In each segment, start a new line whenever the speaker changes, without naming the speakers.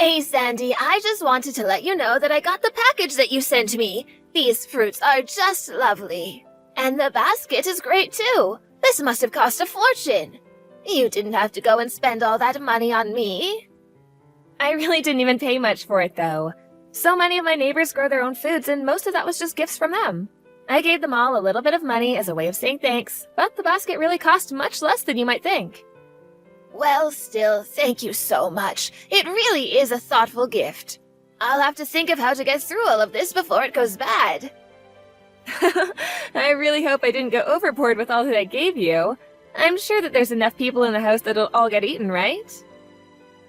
Hey, Sandy, I just wanted to let you know that I got the package that you sent me. These fruits are just lovely. And the basket is great, too. This must have cost a fortune. You didn't have to go and spend all that money on me.
I really didn't even pay much for it, though. So many of my neighbors grow their own foods, and most of that was just gifts from them. I gave them all a little bit of money as a way of saying thanks, but the basket really cost much less than you might think.
Well, still, thank you so much. It really is a thoughtful gift. I'll have to think of how to get through all of this before it goes bad.
I really hope I didn't go overboard with all that I gave you. I'm sure that there's enough people in the house that'll all get eaten, right?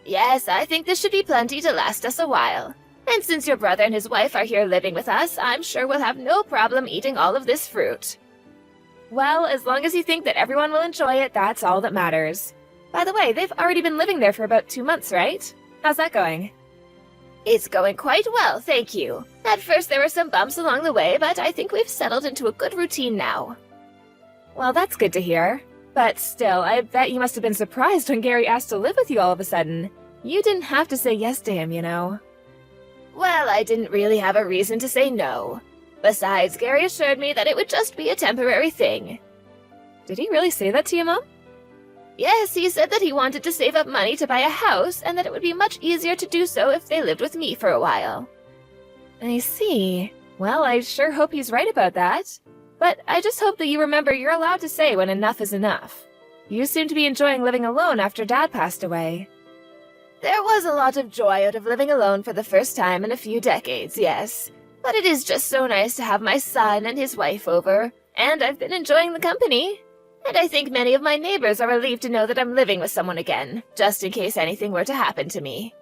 Yes, I think this should be plenty to last us a while. And since your brother and his wife are here living with us, I'm sure we'll have no problem eating all of this fruit.
Well, as long as you think that everyone will enjoy it, that's all that matters. By the way, they've already been living there for about 2 months, right? How's that going?
It's going quite well, thank you. At first there were some bumps along the way, but I think we've settled into a good routine now.
Well, that's good to hear. But still, I bet you must have been surprised when Gary asked to live with you all of a sudden. You didn't have to say yes to him, you know.
Well, I didn't really have a reason to say no. Besides, Gary assured me that it would just be a temporary thing.
Did he really say that to you, Mom?
Yes, he said that he wanted to save up money to buy a house, and that it would be much easier to do so if they lived with me for a while.
I see. Well, I sure hope he's right about that. But I just hope that you remember you're allowed to say when enough is enough. You seem to be enjoying living alone after Dad passed away.
There was a lot of joy out of living alone for the first time in a few decades, yes. But it is just so nice to have my son and his wife over, and I've been enjoying the company. And I think many of my neighbors are relieved to know that I'm living with someone again, just in case anything were to happen to me.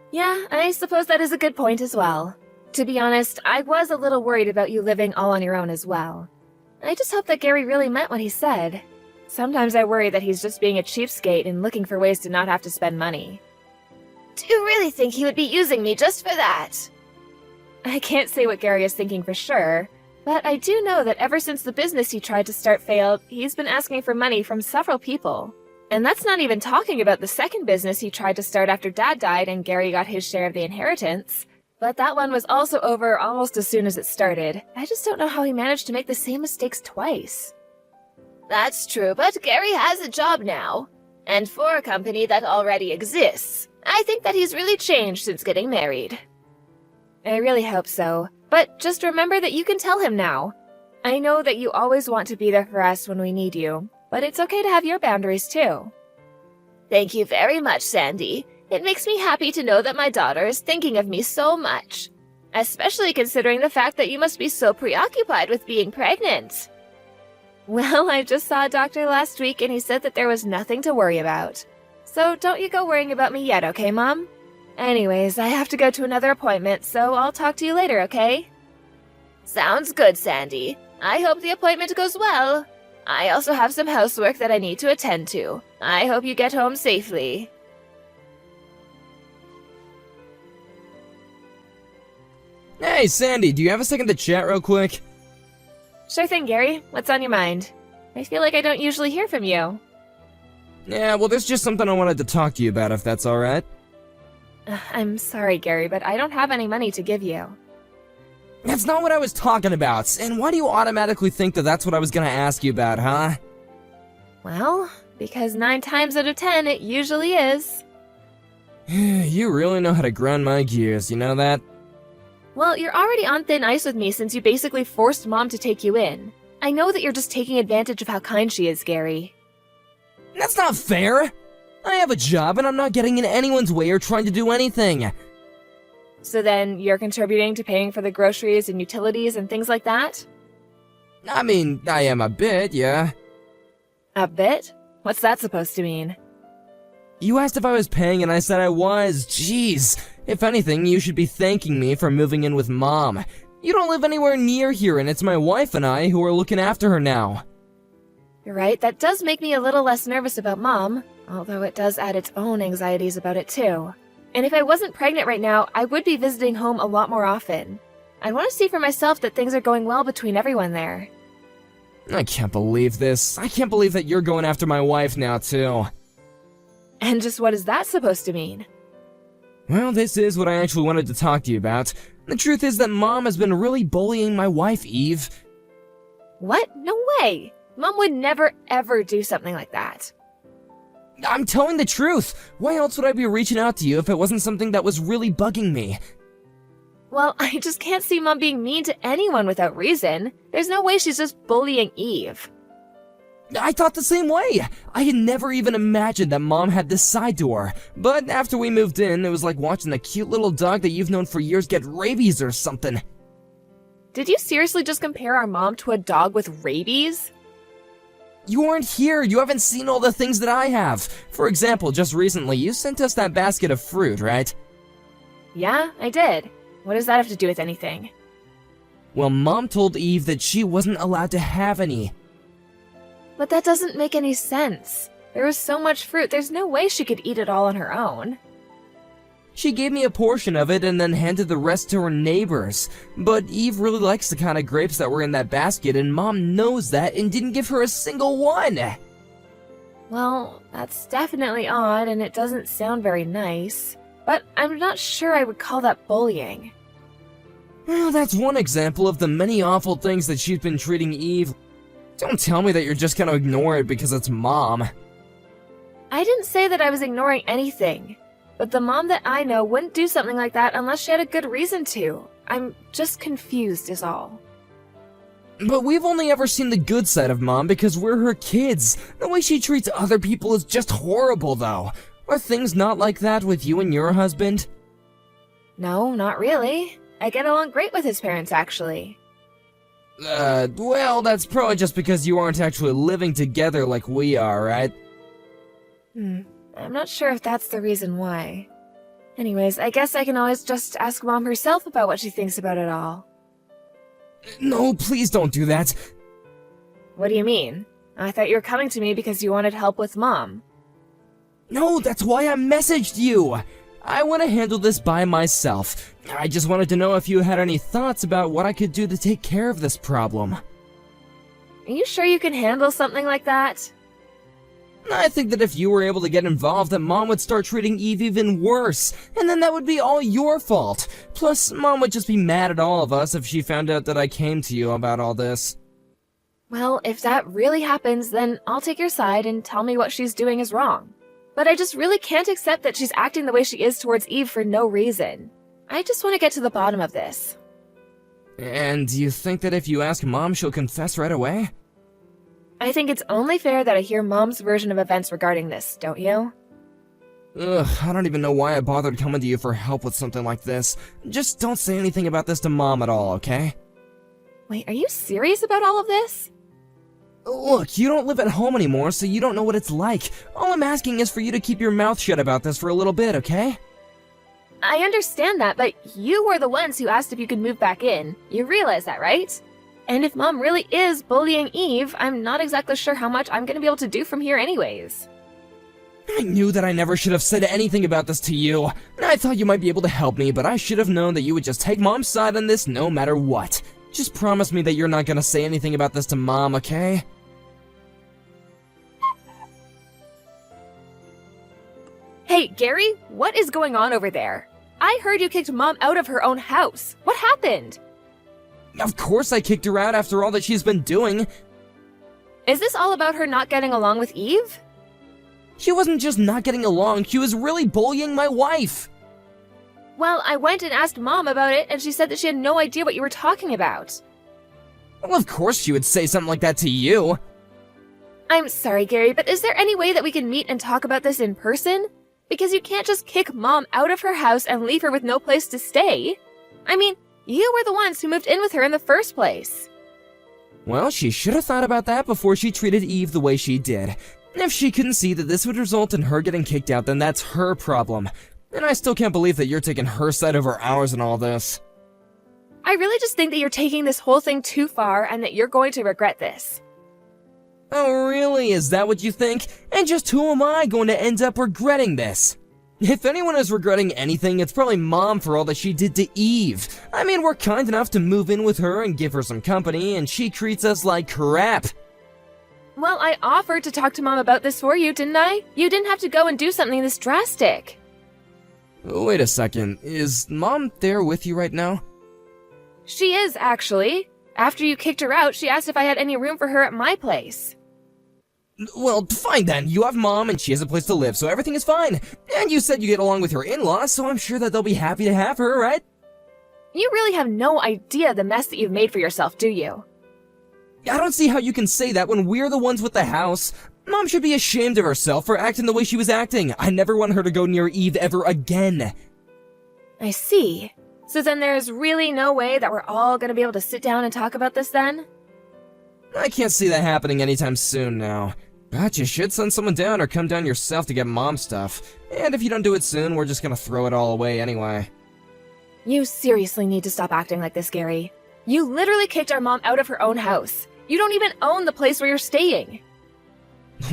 Yeah, I suppose that is a good point as well. To be honest, I was a little worried about you living all on your own as well. I just hope that Gary really meant what he said. Sometimes I worry that he's just being a cheapskate and looking for ways to not have to spend money.
Do you really think he would be using me just for that?
I can't say what Gary is thinking for sure, but I do know that ever since the business he tried to start failed, he's been asking for money from several people. And that's not even talking about the second business he tried to start after Dad died and Gary got his share of the inheritance. But that one was also over almost as soon as it started. I just don't know how he managed to make the same mistakes twice.
That's true, but Gary has a job now. And for a company that already exists, I think that he's really changed since getting married.
I really hope so. But just remember that you can tell him now. I know that you always want to be there for us when we need you, but it's okay to have your boundaries too.
Thank you very much, Sandy. It makes me happy to know that my daughter is thinking of me so much, especially considering the fact that you must be so preoccupied with being pregnant.
Well, I just saw a doctor last week and he said that there was nothing to worry about. So don't you go worrying about me yet, okay, Mom? Anyways, I have to go to another appointment, so I'll talk to you later, okay?
Sounds good, Sandy. I hope the appointment goes well. I also have some housework that I need to attend to. I hope you get home safely.
Hey, Sandy, do you have a second to chat real quick?
Sure thing, Gary. What's on your mind? I feel like I don't usually hear from you.
Yeah, well, there's just something I wanted to talk to you about, if that's alright.
I'm sorry, Gary, but I don't have any money to give you.
That's not what I was talking about, and why do you automatically think that that's what I was gonna ask you about, huh?
Well, because 9 times out of 10, it usually is.
You really know how to grind my gears, you know that?
Well, you're already on thin ice with me since you basically forced Mom to take you in. I know that you're just taking advantage of how kind she is, Gary.
That's not fair! I have a job and I'm not getting in anyone's way or trying to do anything.
So then you're contributing to paying for the groceries and utilities and things like that?
I mean, I am a bit, yeah.
A bit? What's that supposed to mean?
You asked if I was paying and I said I was. Jeez. If anything, you should be thanking me for moving in with Mom. You don't live anywhere near here and it's my wife and I who are looking after her now.
You're right, that does make me a little less nervous about Mom, although it does add its own anxieties about it too. And if I wasn't pregnant right now, I would be visiting home a lot more often. I want to see for myself that things are going well between everyone there.
I can't believe this. I can't believe that you're going after my wife now, too.
And just what is that supposed to mean?
Well, this is what I actually wanted to talk to you about. The truth is that Mom has been really bullying my wife, Eve.
What? No way! Mom would never ever do something like that.
I'm telling the truth. Why else would I be reaching out to you if it wasn't something that was really bugging me?
Well, I just can't see Mom being mean to anyone without reason. There's no way she's just bullying Eve.
I thought the same way. I had never even imagined that Mom had this side to her. But after we moved in, it was like watching the cute little dog that you've known for years get rabies or something.
Did you seriously just compare our mom to a dog with rabies?
You aren't here. You haven't seen all the things that I have. For example, just recently, you sent us that basket of fruit, right?
Yeah, I did. What does that have to do with anything?
Well, Mom told Eve that she wasn't allowed to have any.
But that doesn't make any sense. There was so much fruit, there's no way she could eat it all on her own.
She gave me a portion of it and then handed the rest to her neighbors. But Eve really likes the kind of grapes that were in that basket, and Mom knows that and didn't give her a single one.
Well, that's definitely odd, and it doesn't sound very nice. But I'm not sure I would call that bullying.
Well, that's one example of the many awful things that she's been treating Eve. Don't tell me that you're just gonna ignore it because it's Mom.
I didn't say that I was ignoring anything. But the mom that I know wouldn't do something like that unless she had a good reason to. I'm just confused is all.
But we've only ever seen the good side of Mom because we're her kids. The way she treats other people is just horrible, though. Are things not like that with you and your husband?
No, not really. I get along great with his parents, actually.
Well, that's probably just because you aren't actually living together like we are, right?
I'm not sure if that's the reason why. Anyways, I guess I can always just ask Mom herself about what she thinks about it all.
No, please don't do that.
What do you mean? I thought you were coming to me because you wanted help with Mom.
No, that's why I messaged you. I want to handle this by myself. I just wanted to know if you had any thoughts about what I could do to take care of this problem.
Are you sure you can handle something like that?
I think that if you were able to get involved, that Mom would start treating Eve even worse, and then that would be all your fault. Plus, Mom would just be mad at all of us if she found out that I came to you about all this.
Well, if that really happens, then I'll take your side and tell me what she's doing is wrong. But I just really can't accept that she's acting the way she is towards Eve for no reason. I just want to get to the bottom of this.
And do you think that if you ask Mom, she'll confess right away?
I think it's only fair that I hear Mom's version of events regarding this, don't you?
Ugh, I don't even know why I bothered coming to you for help with something like this. Just don't say anything about this to Mom at all, okay?
Wait, are you serious about all of this?
Look, you don't live at home anymore, so you don't know what it's like. All I'm asking is for you to keep your mouth shut about this for a little bit, okay?
I understand that, but you were the ones who asked if you could move back in. You realize that, right? And if Mom really is bullying Eve, I'm not exactly sure how much I'm gonna be able to do from here anyways.
I knew that I never should have said anything about this to you. I thought you might be able to help me, but I should have known that you would just take Mom's side on this no matter what. Just promise me that you're not gonna say anything about this to Mom, okay?
Hey, Gary, what is going on over there? I heard you kicked Mom out of her own house. What happened?
Of course I kicked her out after all that she's been doing.
Is this all about her not getting along with Eve?
She wasn't just not getting along, she was really bullying my wife.
Well, I went and asked Mom about it, and she said that she had no idea what you were talking about.
Well, of course she would say something like that to you.
I'm sorry, Gary, but is there any way that we can meet and talk about this in person? Because you can't just kick Mom out of her house and leave her with no place to stay. I mean, you were the ones who moved in with her in the first place.
Well, she should have thought about that before she treated Eve the way she did. If she couldn't see that this would result in her getting kicked out, then that's her problem. And I still can't believe that you're taking her side over ours in all this.
I really just think that you're taking this whole thing too far and that you're going to regret this.
Oh, really? Is that what you think? And just who am I going to end up regretting this? If anyone is regretting anything, it's probably Mom for all that she did to Eve. I mean, we're kind enough to move in with her and give her some company, and she treats us like crap.
Well, I offered to talk to Mom about this for you, didn't I? You didn't have to go and do something this drastic.
Wait a second, is Mom there with you right now?
She is, actually. After you kicked her out, she asked if I had any room for her at my place.
Well, fine then. You have Mom and she has a place to live, so everything is fine. And you said you get along with your in-laws, so I'm sure that they'll be happy to have her, right?
You really have no idea the mess that you've made for yourself, do you?
I don't see how you can say that when we're the ones with the house. Mom should be ashamed of herself for acting the way she was acting. I never want her to go near Eve ever again.
I see. So then there's really no way that we're all gonna be able to sit down and talk about this then?
I can't see that happening anytime soon now. But you should send someone down or come down yourself to get Mom stuff. And if you don't do it soon, we're just gonna throw it all away anyway.
You seriously need to stop acting like this, Gary. You literally kicked our mom out of her own house. You don't even own the place where you're staying.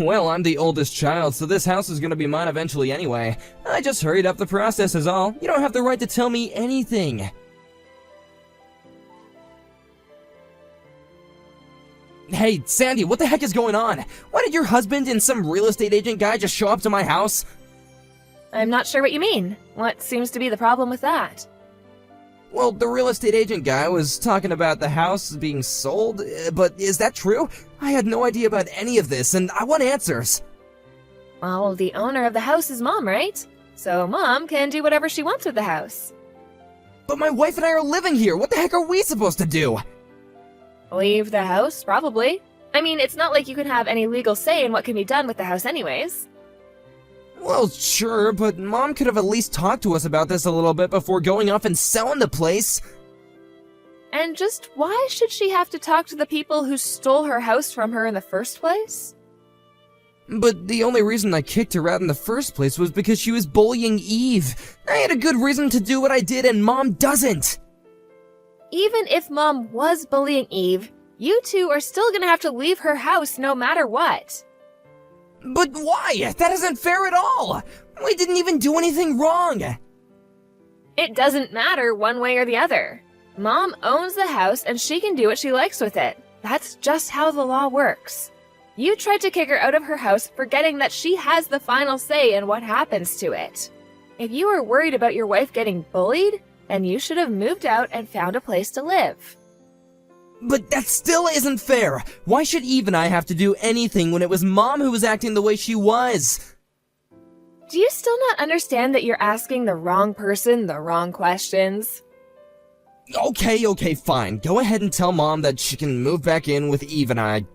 Well, I'm the oldest child, so this house is gonna be mine eventually anyway. I just hurried up the process is all. You don't have the right to tell me anything. Hey, Sandy, what the heck is going on? Why did your husband and some real estate agent guy just show up to my house?
I'm not sure what you mean. What seems to be the problem with that?
Well, the real estate agent guy was talking about the house being sold, but is that true? I had no idea about any of this, and I want answers.
Well, the owner of the house is Mom, right? So Mom can do whatever she wants with the house.
But my wife and I are living here. What the heck are we supposed to do?
Leave the house, probably. I mean, it's not like you can have any legal say in what can be done with the house anyways.
Well, sure, but Mom could have at least talked to us about this a little bit before going off and selling the place.
And just why should she have to talk to the people who stole her house from her in the first place?
But the only reason I kicked her out in the first place was because she was bullying Eve. I had a good reason to do what I did, and Mom doesn't.
Even if Mom was bullying Eve, you two are still gonna have to leave her house no matter what.
But why? That isn't fair at all! We didn't even do anything wrong!
It doesn't matter one way or the other. Mom owns the house and she can do what she likes with it. That's just how the law works. You tried to kick her out of her house, forgetting that she has the final say in what happens to it. If you were worried about your wife getting bullied, then you should have moved out and found a place to live.
But that still isn't fair! Why should Eve and I have to do anything when it was Mom who was acting the way she was?
Do you still not understand that you're asking the wrong person the wrong questions?
Okay, fine. Go ahead and tell Mom that she can move back in with Eve and I.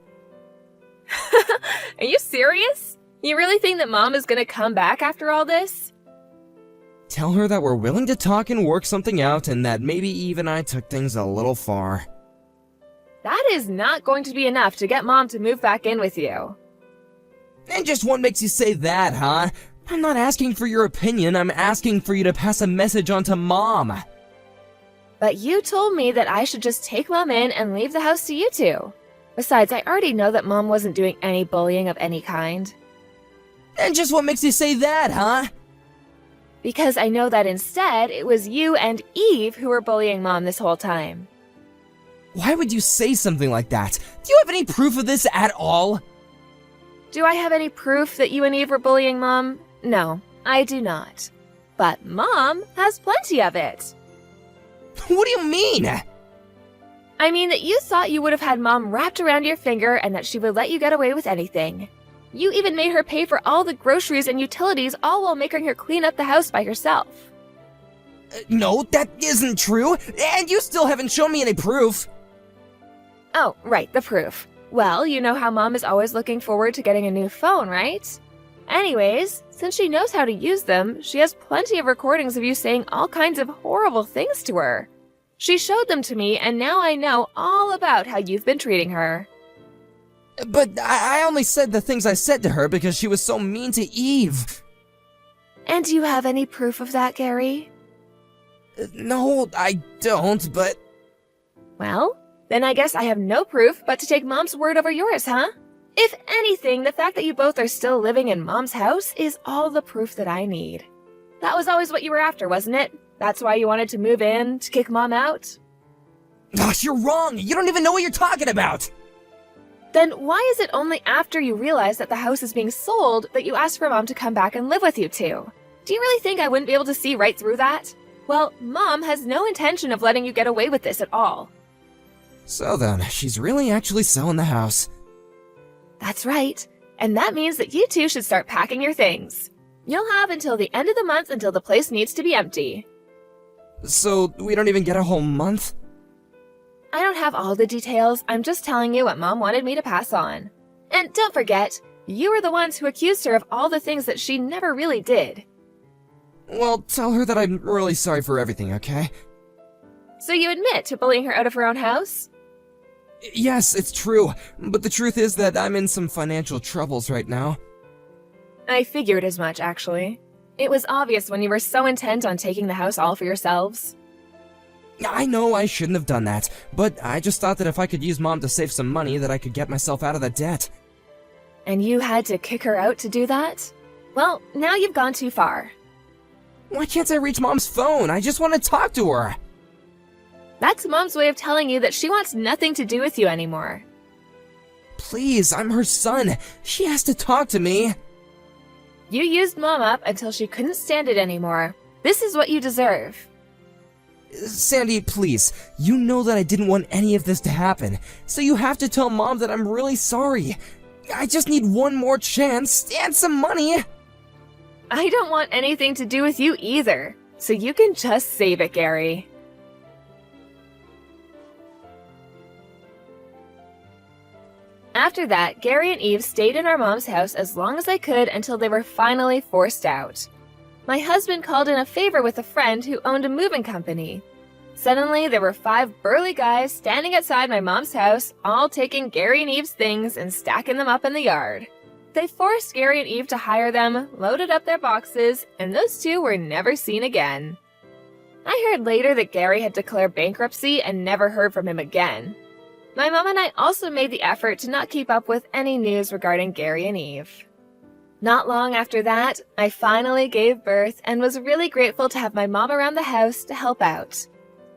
Are you serious? You really think that Mom is gonna come back after all this?
Tell her that we're willing to talk and work something out, and that maybe Eve and I took things a little far.
That is not going to be enough to get Mom to move back in with you.
And just what makes you say that, huh? I'm not asking for your opinion, I'm asking for you to pass a message on to Mom.
But you told me that I should just take Mom in and leave the house to you two. Besides, I already know that Mom wasn't doing any bullying of any kind.
And just what makes you say that, huh?
Because I know that instead, it was you and Eve who were bullying Mom this whole time.
Why would you say something like that? Do you have any proof of this at all?
Do I have any proof that you and Eve were bullying Mom? No, I do not. But Mom has plenty of it.
What do you mean?
I mean that you thought you would have had Mom wrapped around your finger and that she would let you get away with anything. You even made her pay for all the groceries and utilities, all while making her clean up the house by herself.
No, that isn't true, and you still haven't shown me any proof.
Oh, right, the proof. Well, you know how Mom is always looking forward to getting a new phone, right? Anyways, since she knows how to use them, she has plenty of recordings of you saying all kinds of horrible things to her. She showed them to me, and now I know all about how you've been treating her.
But I only said the things I said to her because she was so mean to Eve.
And do you have any proof of that, Gary?
No, I don't, but...
Well, then I guess I have no proof but to take Mom's word over yours, huh? If anything, the fact that you both are still living in Mom's house is all the proof that I need. That was always what you were after, wasn't it? That's why you wanted to move in, to kick Mom out?
Gosh, you're wrong! You don't even know what you're talking about!
Then why is it only after you realize that the house is being sold that you ask for Mom to come back and live with you two? Do you really think I wouldn't be able to see right through that? Well, Mom has no intention of letting you get away with this at all.
So then, she's really actually selling the house.
That's right. And that means that you two should start packing your things. You'll have until the end of the month until the place needs to be empty.
So, we don't even get a whole month?
I don't have all the details, I'm just telling you what Mom wanted me to pass on. And don't forget, you were the ones who accused her of all the things that she never really did.
Well, tell her that I'm really sorry for everything, okay?
So you admit to bullying her out of her own house?
Yes, it's true, but the truth is that I'm in some financial troubles right now.
I figured as much, actually. It was obvious when you were so intent on taking the house all for yourselves.
I know I shouldn't have done that, but I just thought that if I could use Mom to save some money that I could get myself out of the debt.
And you had to kick her out to do that? Well, now you've gone too far.
Why can't I reach Mom's phone? I just want to talk to her.
That's Mom's way of telling you that she wants nothing to do with you anymore.
Please, I'm her son. She has to talk to me.
You used Mom up until she couldn't stand it anymore. This is what you deserve.
Sandy, please. You know that I didn't want any of this to happen, so you have to tell Mom that I'm really sorry. I just need one more chance and some money.
I don't want anything to do with you either, so you can just save it, Gary. After that, Gary and Eve stayed in our mom's house as long as they could until they were finally forced out. My husband called in a favor with a friend who owned a moving company. Suddenly, there were 5 burly guys standing outside my mom's house, all taking Gary and Eve's things and stacking them up in the yard. They forced Gary and Eve to hire them, loaded up their boxes, and those two were never seen again. I heard later that Gary had declared bankruptcy and never heard from him again. My mom and I also made the effort to not keep up with any news regarding Gary and Eve. Not long after that, I finally gave birth and was really grateful to have my mom around the house to help out.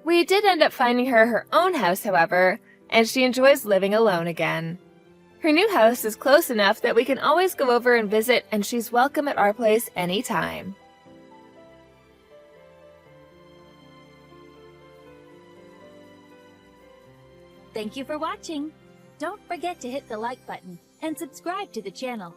We did end up finding her her own house, however, and she enjoys living alone again. Her new house is close enough that we can always go over and visit, and she's welcome at our place anytime.
Thank you for watching. Don't forget to hit the like button and subscribe to the channel.